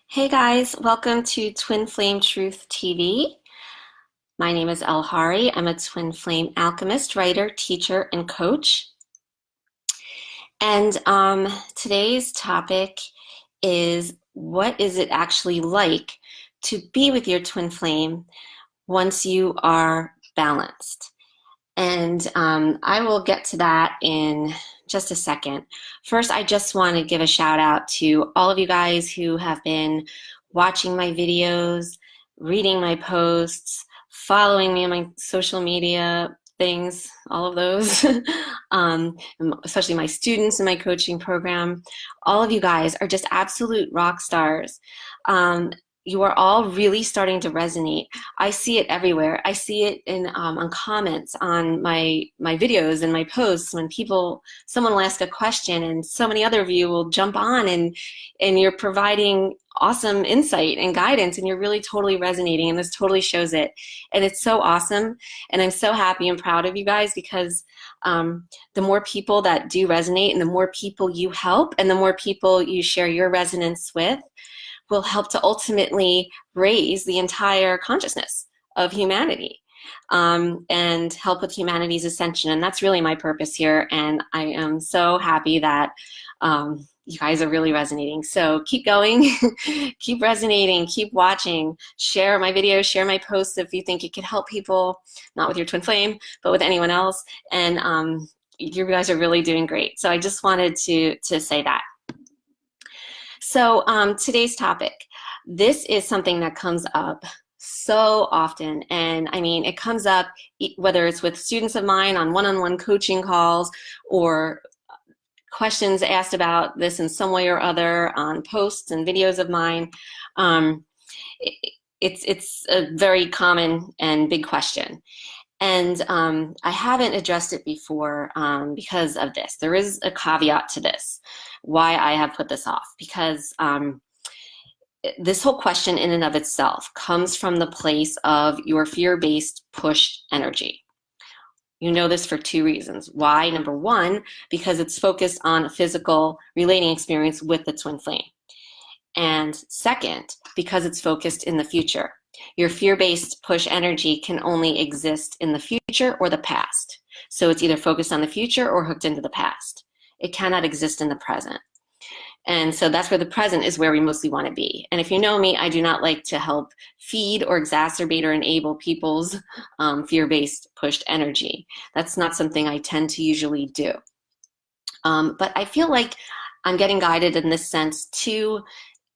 Hey guys, welcome to Twin Flame Truth TV. My name is Elle Hari. I'm a Twin Flame Alchemist, writer, teacher, and coach. And today's topic is, what is it actually like to be with your twin flame once you are balanced? And I will get to that in just a second. First, I just want to give a shout out to all of you guys who have been watching my videos, reading my posts, following me on my social media things, all of those, especially my students in my coaching program. All of you guys are just absolute rock stars. You are all really starting to resonate. I see it everywhere. I see it in on comments on my videos and my posts when someone will ask a question and so many other of you will jump on and you're providing awesome insight and guidance and you're really totally resonating, and this totally shows it. And it's so awesome, and I'm so happy and proud of you guys because the more people that do resonate and the more people you help and the more people you share your resonance with will help to ultimately raise the entire consciousness of humanity and help with humanity's ascension. And that's really my purpose here. And I am so happy that you guys are really resonating. So keep going, keep resonating, keep watching, share my videos, share my posts if you think it could help people, not with your twin flame, but with anyone else. And you guys are really doing great. So I just wanted to say that. So today's topic, this is something that comes up so often. And I mean, it comes up whether it's with students of mine on one-on-one coaching calls or questions asked about this in some way or other on posts and videos of mine. It's a very common and big question. And I haven't addressed it before because of this. There is a caveat to this, why I have put this off, because this whole question in and of itself comes from the place of your fear-based push energy. You know this for two reasons. Why? Number one, because it's focused on a physical relating experience with the twin flame. And second, because it's focused in the future. Your fear-based push energy can only exist in the future or the past. So it's either focused on the future or hooked into the past. It cannot exist in the present. And so that's where the present is, where we mostly want to be. And if you know me, I do not like to help feed or exacerbate or enable people's fear-based pushed energy. That's not something I tend to usually do. But I feel like I'm getting guided in this sense to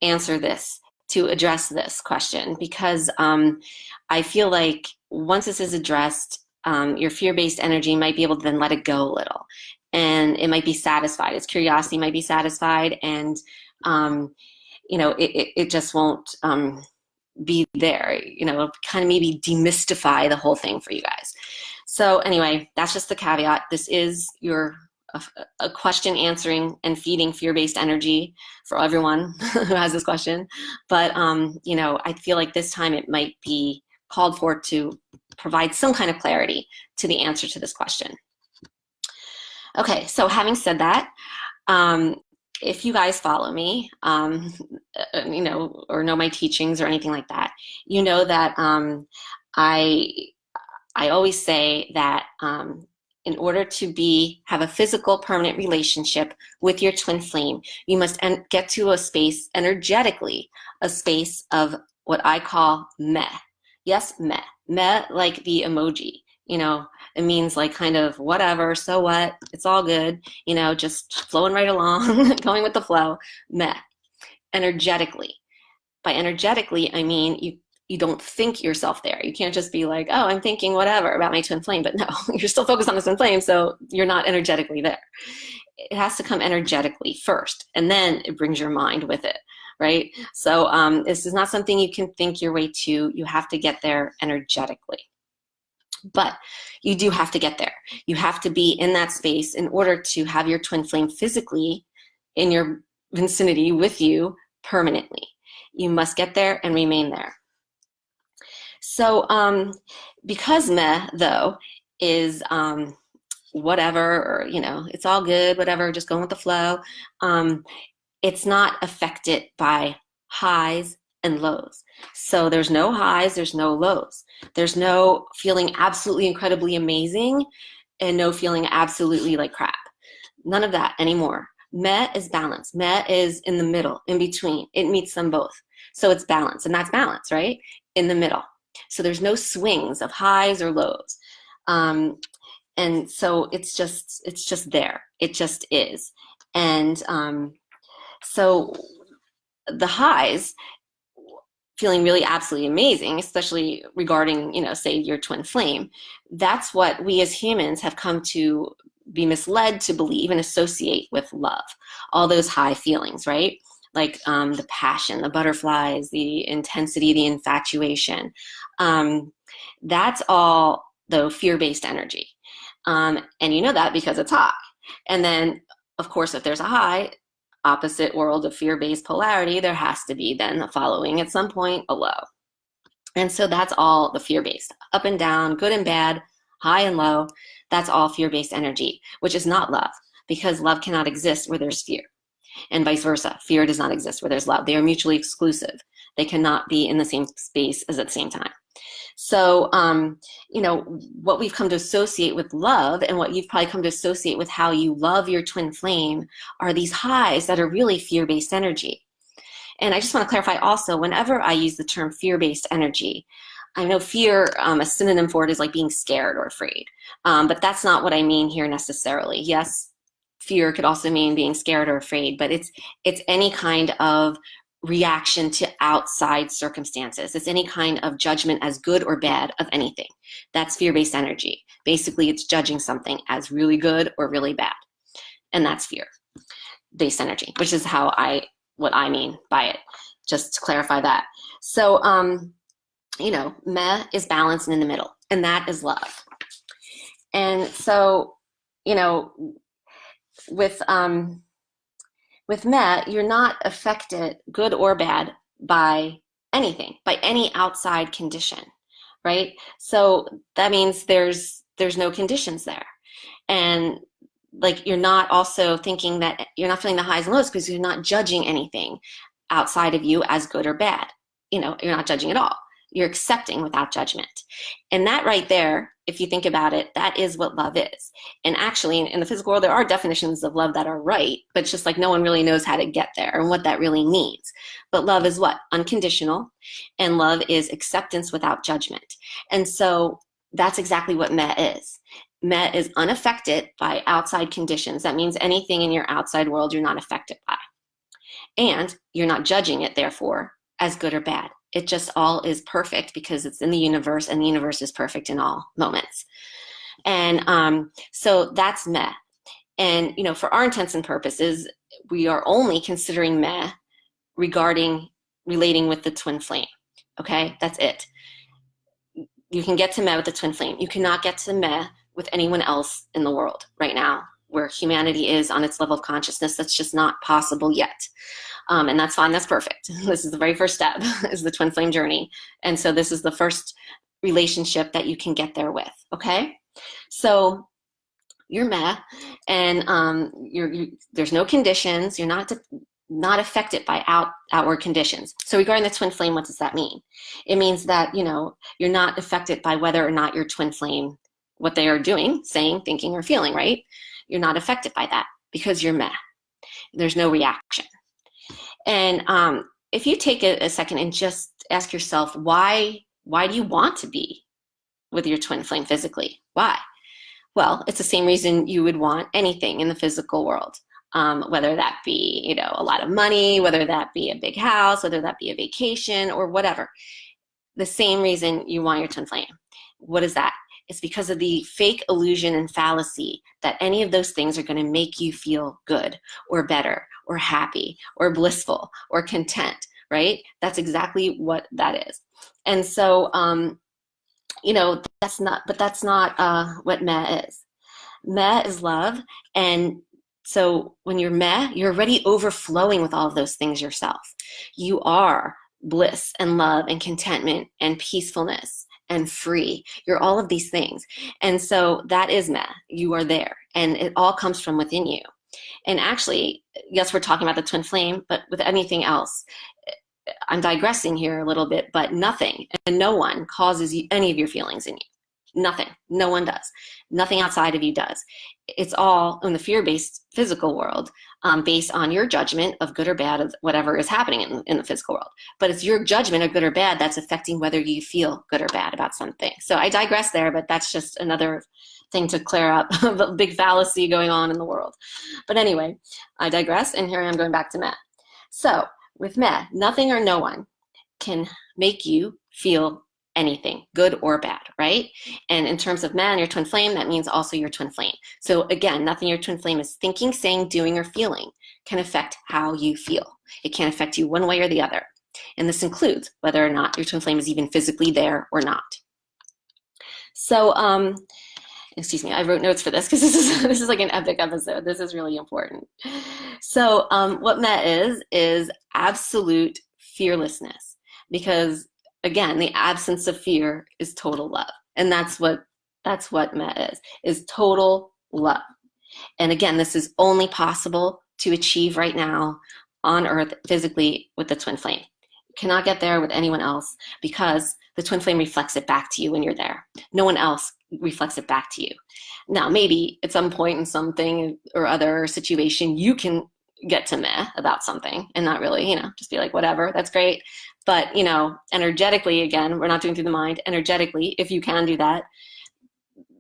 answer this, to address this question, because I feel like once this is addressed, your fear-based energy might be able to then let it go a little, and it might be satisfied. Its curiosity might be satisfied, and you know, it just won't be there. You know, kind of maybe demystify the whole thing for you guys. So anyway, that's just the caveat. This is a question answering and feeding fear-based energy for everyone who has this question. But, you know, I feel like this time it might be called for to provide some kind of clarity to the answer to this question. Okay, so having said that, if you guys follow me, you know, or know my teachings or anything like that, you know that I always say that in order to have a physical, permanent relationship with your twin flame, you must get to a space energetically, a space of what I call meh. Yes, meh. Meh, like the emoji. You know, it means like kind of whatever, so what, it's all good, you know, just flowing right along, going with the flow. Meh. Energetically. By energetically, I mean you don't think yourself there. You can't just be like, oh, I'm thinking whatever about my twin flame, but no, you're still focused on the twin flame, so you're not energetically there. It has to come energetically first, and then it brings your mind with it, right? So this is not something you can think your way to. You have to get there energetically. But you do have to get there. You have to be in that space in order to have your twin flame physically in your vicinity with you permanently. You must get there and remain there. So because meh, though, is whatever, or, you know, it's all good, whatever, just going with the flow, it's not affected by highs, and lows. So there's no highs, there's no lows. There's no feeling absolutely incredibly amazing and no feeling absolutely like crap. None of that anymore. Meh is balance. Meh is in the middle, in between. It meets them both. So it's balance, and that's balance, right? In the middle. So there's no swings of highs or lows. And so it's just there. It just is. And so the highs, feeling really absolutely amazing, especially regarding, say your twin flame, that's what we as humans have come to be misled to believe and associate with love. All those high feelings, right? Like the passion, the butterflies, the intensity, the infatuation. That's all, though, fear-based energy. And you know that because it's high. And then, of course, if there's a high, opposite world of fear-based polarity, there has to be then following at some point a low. And so that's all the fear-based. Up and down, good and bad, high and low, that's all fear-based energy, which is not love, because love cannot exist where there's fear. And vice versa. Fear does not exist where there's love. They are mutually exclusive. They cannot be in the same space at the same time. So, what we've come to associate with love, and what you've probably come to associate with how you love your twin flame, are these highs that are really fear-based energy. And I just want to clarify also, whenever I use the term fear-based energy, I know fear, a synonym for it is like being scared or afraid. But that's not what I mean here necessarily. Yes, fear could also mean being scared or afraid, but it's any kind of reaction to outside circumstances. It's any kind of judgment as good or bad of anything. That's fear-based energy. Basically, it's judging something as really good or really bad. And that's fear-based energy, which is what I mean by it, just to clarify that. So, meh is balance and in the middle, and that is love. And so, with meh, you're not affected, good or bad, by anything, by any outside condition, right? So that means there's no conditions there. And like, you're not also thinking that you're not feeling the highs and lows because you're not judging anything outside of you as good or bad. You're not judging at all. You're accepting without judgment. And that right there, if you think about it, that is what love is. And actually, in the physical world, there are definitions of love that are right, but it's just like no one really knows how to get there and what that really means. But love is what? Unconditional. And love is acceptance without judgment. And so that's exactly what meh is. Meh is unaffected by outside conditions. That means anything in your outside world you're not affected by. And you're not judging it, therefore, as good or bad. It just all is perfect because it's in the universe, and the universe is perfect in all moments. And so that's meh. And, for our intents and purposes, we are only considering meh relating with the twin flame. Okay, that's it. You can get to meh with the twin flame. You cannot get to meh with anyone else in the world right now, where humanity is on its level of consciousness. That's just not possible yet. And that's fine, that's perfect. This is the very first step, is the twin flame journey. And so this is the first relationship that you can get there with, okay? So you're meh, and there's no conditions. You're not affected by outward conditions. So regarding the twin flame, what does that mean? It means that, you're not affected by whether or not your twin flame, what they are doing, saying, thinking, or feeling, right? You're not affected by that because you're meh. There's no reaction. And if you take a second and just ask yourself, why do you want to be with your twin flame physically? Why? Well, it's the same reason you would want anything in the physical world, whether that be, a lot of money, whether that be a big house, whether that be a vacation or whatever. The same reason you want your twin flame. What is that? It's because of the fake illusion and fallacy that any of those things are going to make you feel good or better or happy or blissful or content, right? That's exactly what that is. And so, that's not what meh is. Meh is love. And so when you're meh, you're already overflowing with all of those things yourself. You are bliss and love and contentment and peacefulness and free. You're all of these things. And so that is meh. You are there. And it all comes from within you. And actually, yes, we're talking about the twin flame, but with anything else, I'm digressing here a little bit, but nothing and no one causes any of your feelings in you. Nothing. No one does. Nothing outside of you does. It's all in the fear-based physical world, based on your judgment of good or bad of whatever is happening in the physical world. But it's your judgment of good or bad that's affecting whether you feel good or bad about something. So I digress there, but that's just another thing to clear up, a big fallacy going on in the world. But anyway, I digress, and here I am going back to Meh. So with Meh, nothing or no one can make you feel anything, good or bad, right? And in terms of Meh and your twin flame, that means also your twin flame. So again, nothing your twin flame is thinking, saying, doing, or feeling can affect how you feel. It can affect you one way or the other. And this includes whether or not your twin flame is even physically there or not. So, excuse me, I wrote notes for this because this is like an epic episode. This is really important. So what Meh is absolute fearlessness, because again, the absence of fear is total love. And that's what Meh is total love. And again, this is only possible to achieve right now on Earth physically with the twin flame. You cannot get there with anyone else because the twin flame reflects it back to you when you're there. No one else reflects it back to you. Now, maybe at some point in something or other situation, you can get to Meh about something and not really, just be like, whatever, that's great. But, energetically, again, we're not doing through the mind. Energetically, if you can do that,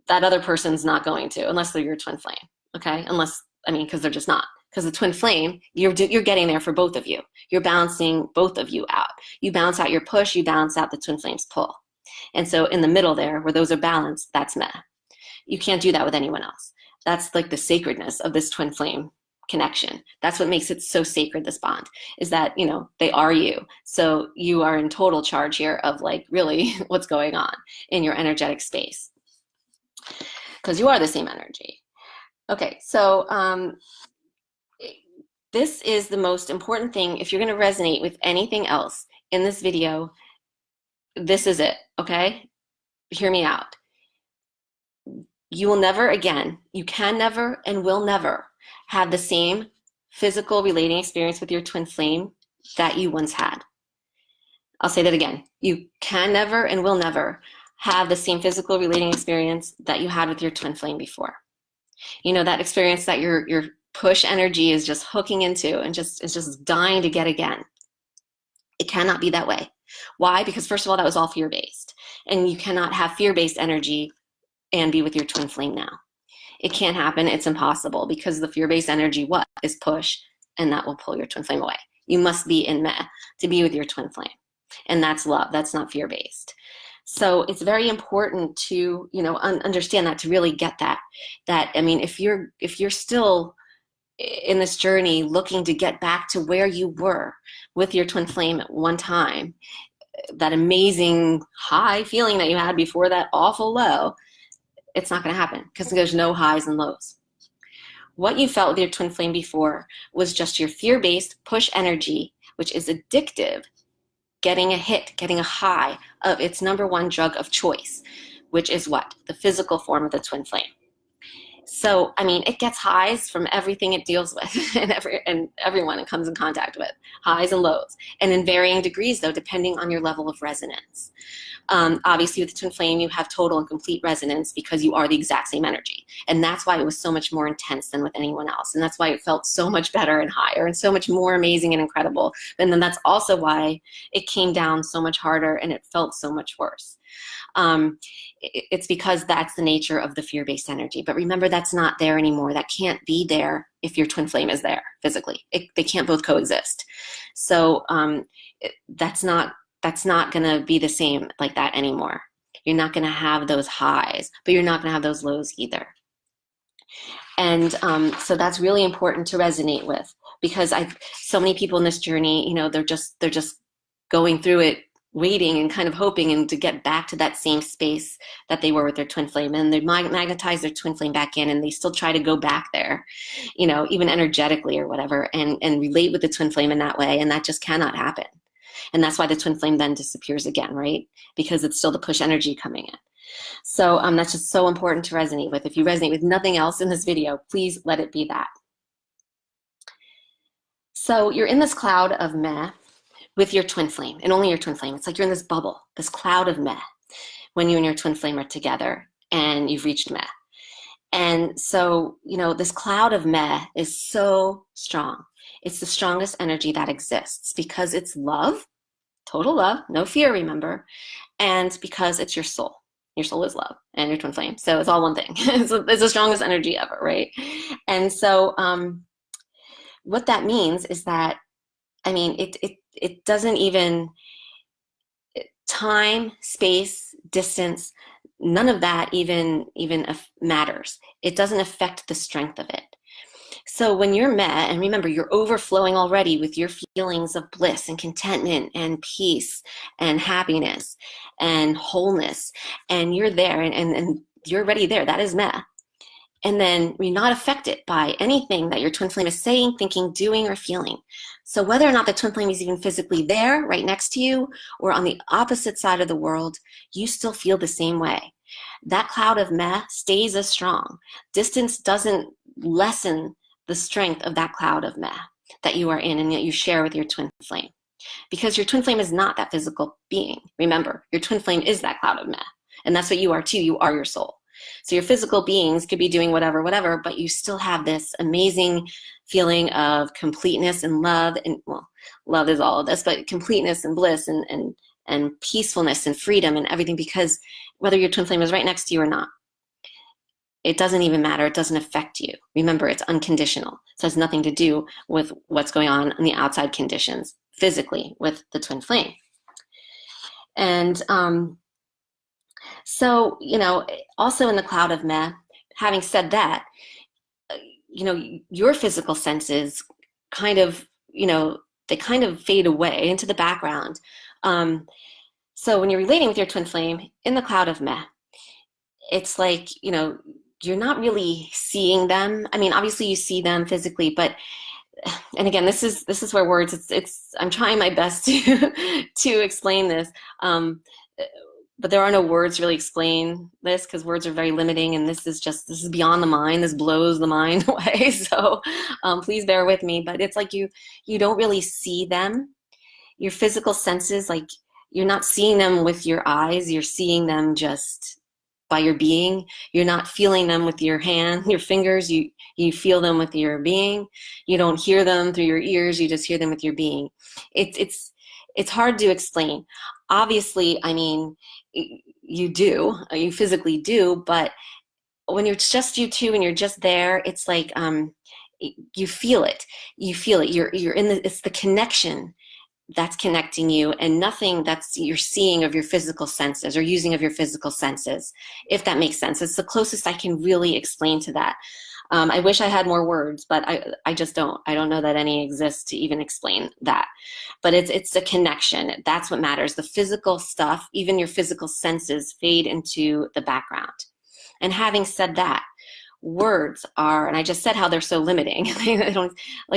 that other person's not going to, unless they're your twin flame, okay? Because they're just not. Because the twin flame, you're getting there for both of you. You're balancing both of you out. You balance out your push, you balance out the twin flame's pull. And so in the middle there, where those are balanced, that's Meh. You can't do that with anyone else. That's like the sacredness of this twin flame connection. That's what makes it so sacred, this bond, is that, they are you. So you are in total charge here of like really what's going on in your energetic space. Because you are the same energy. Okay, so this is the most important thing. If you're going to resonate with anything else in this video, this is it, okay? Hear me out. You will never again, you can never and will never have the same physical relating experience with your twin flame that you once had. I'll say that again. You can never and will never have the same physical relating experience that you had with your twin flame before. That experience that your push energy is just hooking into and is just dying to get again. It cannot be that way. Why? Because first of all, that was all fear-based. And you cannot have fear-based energy and be with your twin flame now. It can't happen. It's impossible because the fear-based energy, is push, and that will pull your twin flame away. You must be in Meh to be with your twin flame. And that's love. That's not fear-based. So it's very important to, understand that, to really get that, if you're still in this journey looking to get back to where you were with your twin flame at one time, that amazing high feeling that you had before that awful low, it's not going to happen because there's no highs and lows. What you felt with your twin flame before was just your fear-based push energy, which is addictive, getting a hit, getting a high of its number one drug of choice, which is what? The physical form of the twin flame. So, it gets highs from everything it deals with and everyone it comes in contact with, highs and lows, and in varying degrees, though, depending on your level of resonance. Obviously, with the twin flame, you have total and complete resonance because you are the exact same energy. And that's why it was so much more intense than with anyone else. And that's why it felt so much better and higher and so much more amazing and incredible. And then that's also why it came down so much harder and it felt so much worse. It's because that's the nature of the fear-based energy. But remember, that's not there anymore. That can't be there if your twin flame is there physically. They can't both coexist. So that's not going to be the same like that anymore. You're not going to have those highs, but you're not going to have those lows either. And so that's really important to resonate with, because so many people in this journey, they're just going through it, waiting and kind of hoping and to get back to that same space that they were with their twin flame, and they magnetize their twin flame back in, and they still try to go back there, even energetically or whatever, and relate with the twin flame in that way, and that just cannot happen. And that's why the twin flame then disappears again, right? Because it's still the push energy coming in. So that's just so important to resonate with. If you resonate with nothing else in this video, please let it be that. So you're in this cloud of Meh, with your twin flame, and only your twin flame. It's like you're in this bubble, this cloud of meh, when you and your twin flame are together and you've reached meh. And so, this cloud of meh is so strong. It's the strongest energy that exists because it's love, total love, no fear, remember, and because it's your soul. Your soul is love and your twin flame. So it's all one thing. It's the strongest energy ever, right? And so what that means is that, it doesn't even, time, space, distance, none of that even matters. It doesn't affect the strength of it. So when you're met, and remember, you're overflowing already with your feelings of bliss and contentment and peace and happiness and wholeness, and you're there and you're already there. That is met. And then you're not affected by anything that your twin flame is saying, thinking, doing, or feeling. So whether or not the twin flame is even physically there, right next to you, or on the opposite side of the world, you still feel the same way. That cloud of meh stays as strong. Distance doesn't lessen the strength of that cloud of meh that you are in and that you share with your twin flame. Because your twin flame is not that physical being. Remember, your twin flame is that cloud of meh. And that's what you are too. You are your soul. So your physical beings could be doing whatever, but you still have this amazing feeling of completeness and love. And well, love is all of this, but completeness and bliss and peacefulness and freedom and everything, because whether your twin flame is right next to you or not, it doesn't even matter. It doesn't affect you. Remember, it's unconditional. So it has nothing to do with what's going on in the outside conditions physically with the twin flame. And so, also in the cloud of meh, having said that, your physical senses kind of, they kind of fade away into the background. So when you're relating with your twin flame in the cloud of meh, it's like, you're not really seeing them. Obviously you see them physically, but, and again, this is where words, I'm trying my best to explain this. But there are no words really explain this because words are very limiting, and this is beyond the mind. This blows the mind away. So please bear with me. But it's like you don't really see them. Your physical senses, like you're not seeing them with your eyes. You're seeing them just by your being. You're not feeling them with your hand, your fingers. You feel them with your being. You don't hear them through your ears. You just hear them with your being. It's hard to explain. Obviously, you physically do, but when it's just you two and you're just there, it's like you feel it. You're in it's the connection that's connecting you, and nothing that's you're seeing of your physical senses or using of your physical senses, if that makes sense. It's the closest I can really explain to that. I wish I had more words, but I just don't. I don't know that any exist to even explain that. But it's a connection. That's what matters. The physical stuff, even your physical senses, fade into the background. And having said that, words are, and I just said how they're so limiting.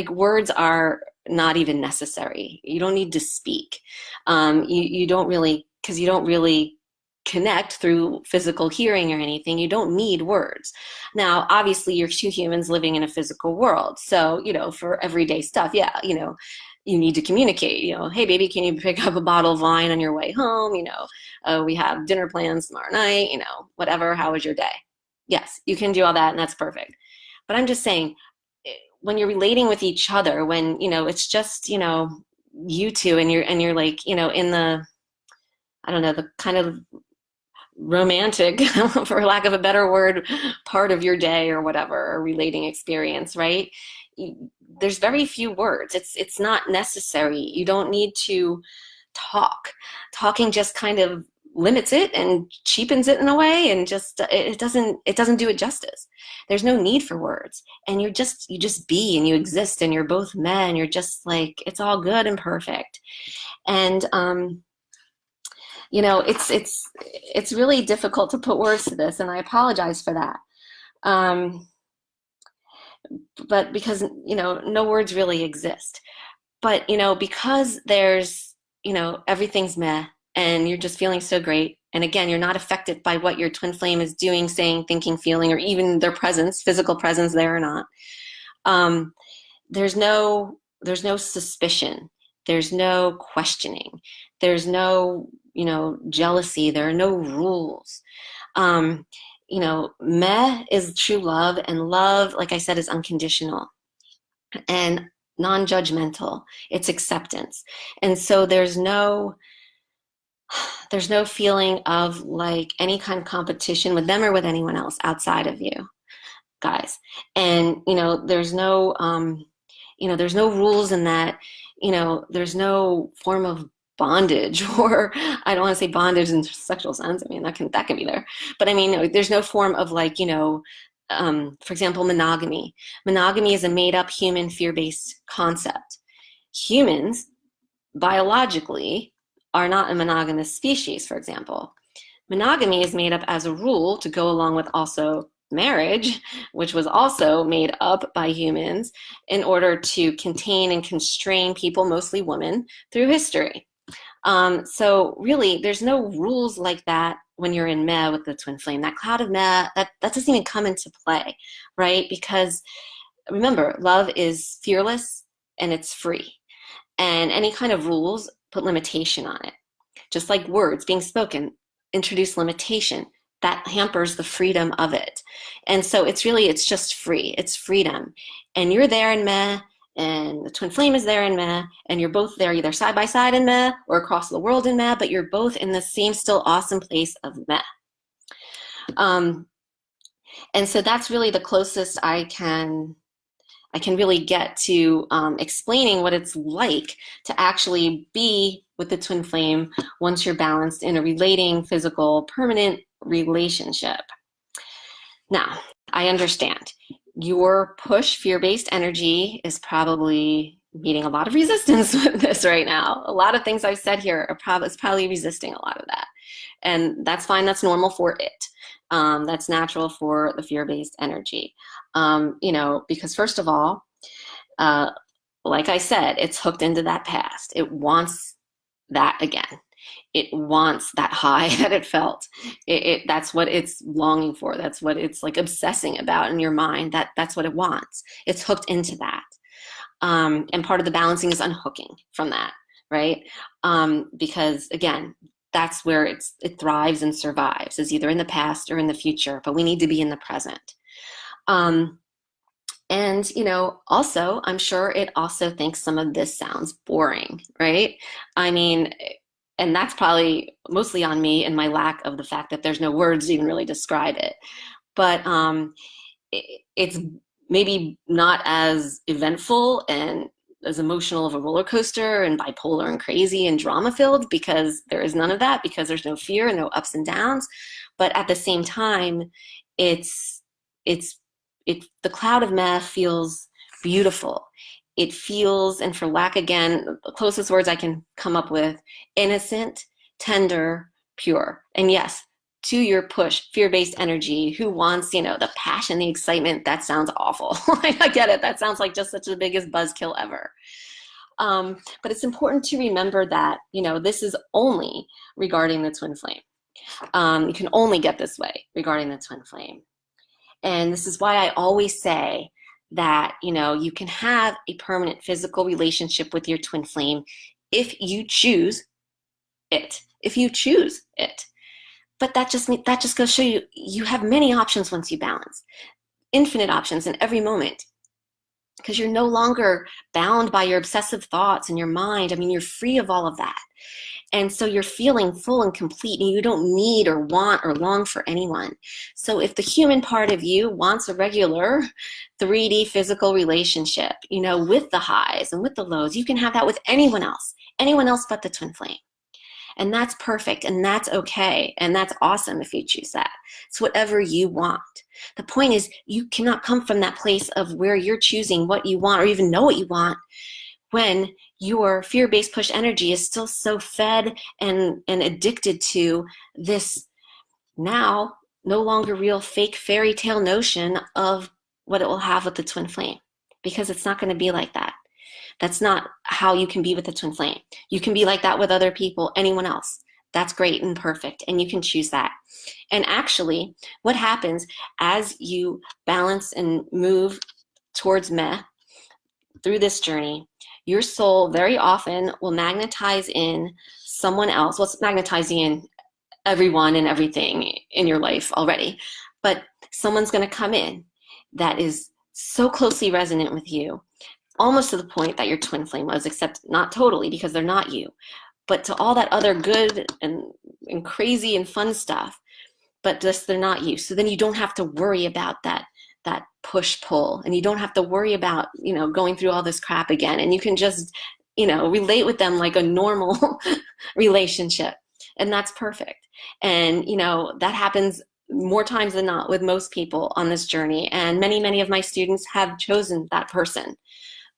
Words are not even necessary. You don't need to speak. You don't really, because you don't really connect through physical hearing or anything. You don't need words. Now, obviously, you're two humans living in a physical world. So, for everyday stuff, yeah, you need to communicate. Hey, baby, can you pick up a bottle of wine on your way home? We have dinner plans tomorrow night, whatever. How was your day? Yes, you can do all that, and that's perfect. But I'm just saying, when you're relating with each other, when, it's just, you two, and you're like, in the, I don't know, the kind of romantic, for lack of a better word, part of your day or whatever, a relating experience, right? There's very few words. It's not necessary. You don't need to talk. Talking just kind of limits it and cheapens it in a way, and just it doesn't do it justice. There's no need for words, and you just be, and you exist, and you're both men. You're just like, it's all good and perfect. And it's really difficult to put words to this, and I apologize for that. But because, no words really exist. But, because there's, everything's meh, and you're just feeling so great. And again, you're not affected by what your twin flame is doing, saying, thinking, feeling, or even their presence, physical presence there or not. There's no suspicion. There's no questioning. There's no, jealousy. There are no rules. Meh is true love, and love, like I said, is unconditional and non-judgmental. It's acceptance. And so there's no feeling of like any kind of competition with them or with anyone else outside of you, guys. And there's no rules in that. There's no form of bondage, or I don't want to say bondage in sexual sense. I mean, that can be there, but I mean, there's no form of like, for example, monogamy. Monogamy is a made-up human fear-based concept. Humans, biologically, are not a monogamous species, for example. Monogamy is made up as a rule to go along with also marriage, which was also made up by humans in order to contain and constrain people, mostly women, through history. So really, there's no rules like that when you're in meh with the twin flame. That cloud of meh, that doesn't even come into play, right? Because remember, love is fearless and it's free. And any kind of rules put limitation on it. Just like words being spoken introduce limitation. That hampers the freedom of it. And so it's just free. It's freedom. And you're there in meh, and the twin flame is there in meh, and you're both there either side by side in meh or across the world in meh, but you're both in the same still awesome place of meh. And so that's really the closest I can really get to explaining what it's like to actually be with the twin flame once you're balanced in a relating, physical, permanent relationship. Now, I understand your push fear-based energy is probably meeting a lot of resistance with this right now. A lot of things I've said here is probably resisting a lot of that. And that's fine. That's normal for it. That's natural for the fear-based energy. Because first of all, like I said, it's hooked into that past. It wants that again. It wants that high that it felt. That's what it's longing for. That's what it's like obsessing about in your mind. That's what it wants. It's hooked into that. And part of the balancing is unhooking from that, right? Because again, that's where it thrives and survives, is either in the past or in the future, but we need to be in the present. And, also, I'm sure it also thinks some of this sounds boring, right? I mean, and that's probably mostly on me and my lack of the fact that there's no words to even really describe it. But it's maybe not as eventful and as emotional of a roller coaster and bipolar and crazy and drama filled, because there is none of that, because there's no fear and no ups and downs. But at the same time, the cloud of meh feels beautiful. It feels, and for lack again, the closest words I can come up with, innocent, tender, pure. And yes, to your push, fear-based energy, who wants, the passion, the excitement, that sounds awful. I get it. That sounds like just such the biggest buzzkill ever. But it's important to remember that, this is only regarding the twin flame. You can only get this way regarding the twin flame. And this is why I always say that, you can have a permanent physical relationship with your twin flame if you choose it. If you choose it. But that just goes to show you have many options once you balance. Infinite options in every moment. Because you're no longer bound by your obsessive thoughts and your mind. I mean, you're free of all of that. And so you're feeling full and complete, and you don't need or want or long for anyone. So if the human part of you wants a regular 3D physical relationship, with the highs and with the lows, you can have that with anyone else but the twin flame. And that's perfect, and that's okay, and that's awesome if you choose that. It's whatever you want. The point is, you cannot come from that place of where you're choosing what you want or even know what you want when your fear-based push energy is still so fed and addicted to this now no longer real fake fairy tale notion of what it will have with the twin flame, because it's not going to be like that. That's not how you can be with the twin flame. You can be like that with other people, anyone else. That's great and perfect, and you can choose that. And actually, what happens as you balance and move towards meh through this journey, Your soul very often will magnetize in someone else. Well, it's magnetizing in everyone and everything in your life already, but someone's going to come in that is so closely resonant with you, almost to the point that your twin flame was, except not totally, because they're not you, but to all that other good and crazy and fun stuff, but just they're not you. So then you don't have to worry about that push pull, and you don't have to worry about, going through all this crap again, and you can just, relate with them like a normal relationship, and that's perfect. And that happens more times than not with most people on this journey, and many of my students have chosen that person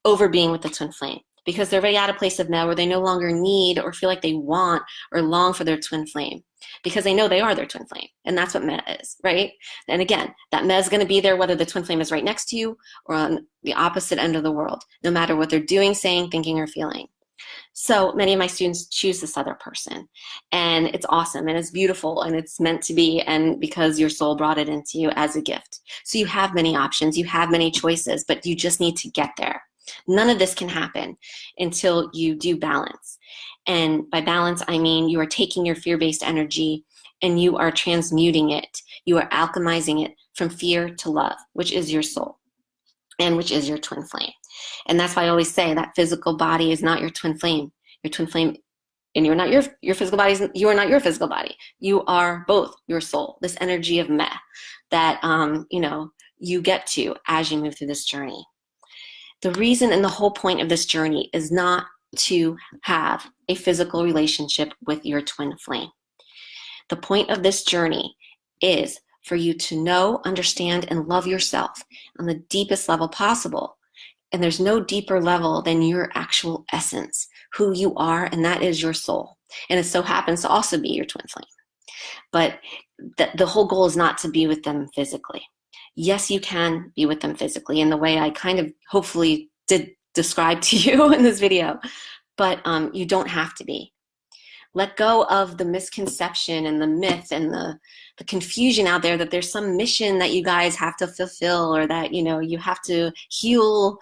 over being with the twin flame, because they're already at a place of now where they no longer need or feel like they want or long for their twin flame, because they know they are their twin flame. And that's what meh is, right? And again, that meh is going to be there whether the twin flame is right next to you or on the opposite end of the world, no matter what they're doing, saying, thinking, or feeling. So many of my students choose this other person, and it's awesome, and it's beautiful, and it's meant to be, and because your soul brought it into you as a gift. So you have many options, you have many choices, but you just need to get there. None of this can happen until you do balance. And by balance, I mean you are taking your fear-based energy and you are transmuting it. You are alchemizing it from fear to love, which is your soul and which is your twin flame. And that's why I always say that physical body is not your twin flame. Your twin flame, and you're not your physical body, you are not your physical body. You are both your soul, this energy of meh that you get to as you move through this journey. The reason and the whole point of this journey is not to have a physical relationship with your twin flame. The point of this journey is for you to know, understand, and love yourself on the deepest level possible. And there's no deeper level than your actual essence, who you are, and that is your soul. And it so happens to also be your twin flame. But the whole goal is not to be with them physically. Yes, you can be with them physically in the way I kind of hopefully did describe to you in this video, but you don't have to be. Let go of the misconception and the myth and the confusion out there that there's some mission that you guys have to fulfill, or that you have to heal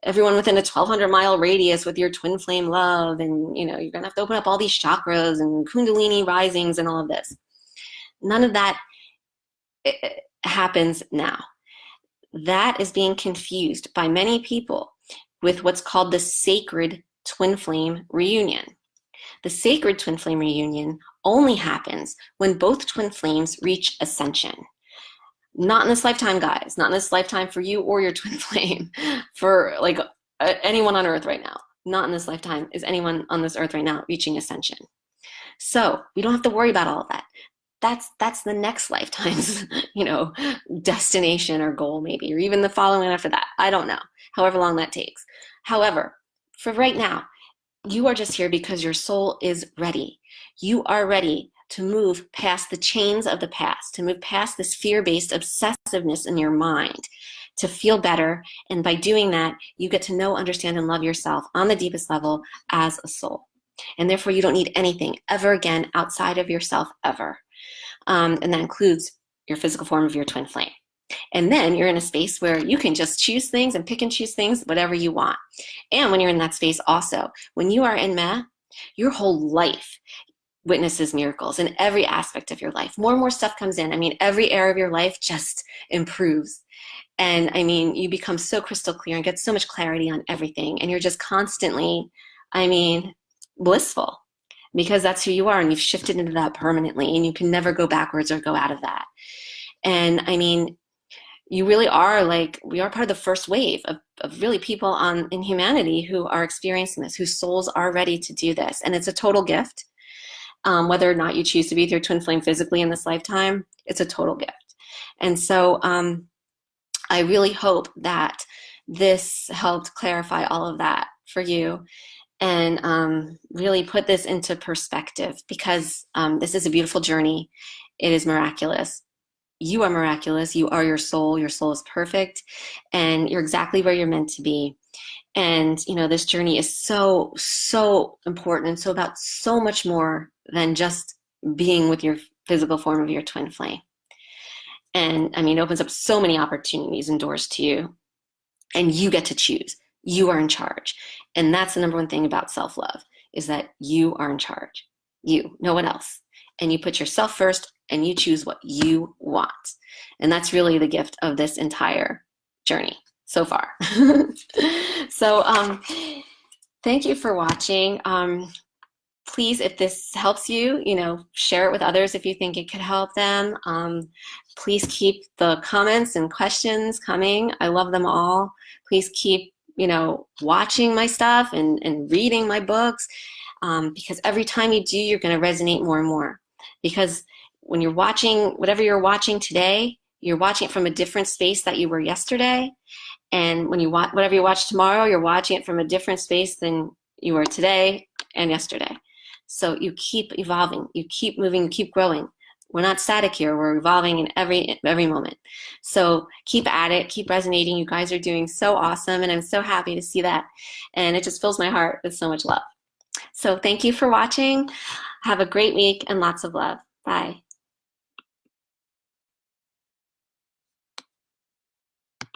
everyone within a 1,200-mile radius with your twin flame love, and you're gonna have to open up all these chakras and kundalini risings and all of this. None of that happens now. That is being confused by many people with what's called the sacred twin flame reunion. The sacred twin flame reunion only happens when both twin flames reach ascension. Not in this lifetime, guys. Not in this lifetime for you or your twin flame. For like anyone on earth right now. Not in this lifetime is anyone on this earth right now reaching ascension. So we don't have to worry about all of that. That's the next lifetime's, destination or goal maybe, or even the following after that. I don't know, however long that takes. However, for right now, you are just here because your soul is ready. You are ready to move past the chains of the past, to move past this fear-based obsessiveness in your mind, to feel better. And by doing that, you get to know, understand, and love yourself on the deepest level as a soul. And therefore, you don't need anything ever again outside of yourself ever. And that includes your physical form of your twin flame. And then you're in a space where you can just choose things and pick and choose things, whatever you want. And when you're in that space also, when you are in meh, your whole life witnesses miracles in every aspect of your life. More and more stuff comes in. I mean, every area of your life just improves. And I mean, you become so crystal clear and get so much clarity on everything. And you're just constantly, blissful. Because that's who you are, and you've shifted into that permanently, and you can never go backwards or go out of that. And you really are we are part of the first wave of really people in humanity who are experiencing this, whose souls are ready to do this. And it's a total gift. Whether or not you choose to be with your twin flame physically in this lifetime, it's a total gift. And so I really hope that this helped clarify all of that for you, and really put this into perspective, because this is a beautiful journey. It is miraculous. You are miraculous. You are your soul. Your soul is perfect, and you're exactly where you're meant to be. And this journey is so, so important, and so about so much more than just being with your physical form of your twin flame. And it opens up so many opportunities and doors to you, and you get to choose. You are in charge. And that's the number one thing about self-love, is that you are in charge. You, no one else. And you put yourself first and you choose what you want. And that's really the gift of this entire journey so far. So thank you for watching. Please, if this helps you, share it with others if you think it could help them. Please keep the comments and questions coming. I love them all. Please keep, watching my stuff and reading my books, because every time you do, you're going to resonate more and more. Because when you're watching, whatever you're watching today, you're watching it from a different space that you were yesterday. And when you watch, whatever you watch tomorrow, you're watching it from a different space than you were today and yesterday. So you keep evolving, you keep moving, you keep growing. We're not static here, we're evolving in every moment. So keep at it, keep resonating. You guys are doing so awesome, and I'm so happy to see that. And it just fills my heart with so much love. So thank you for watching. Have a great week and lots of love. Bye.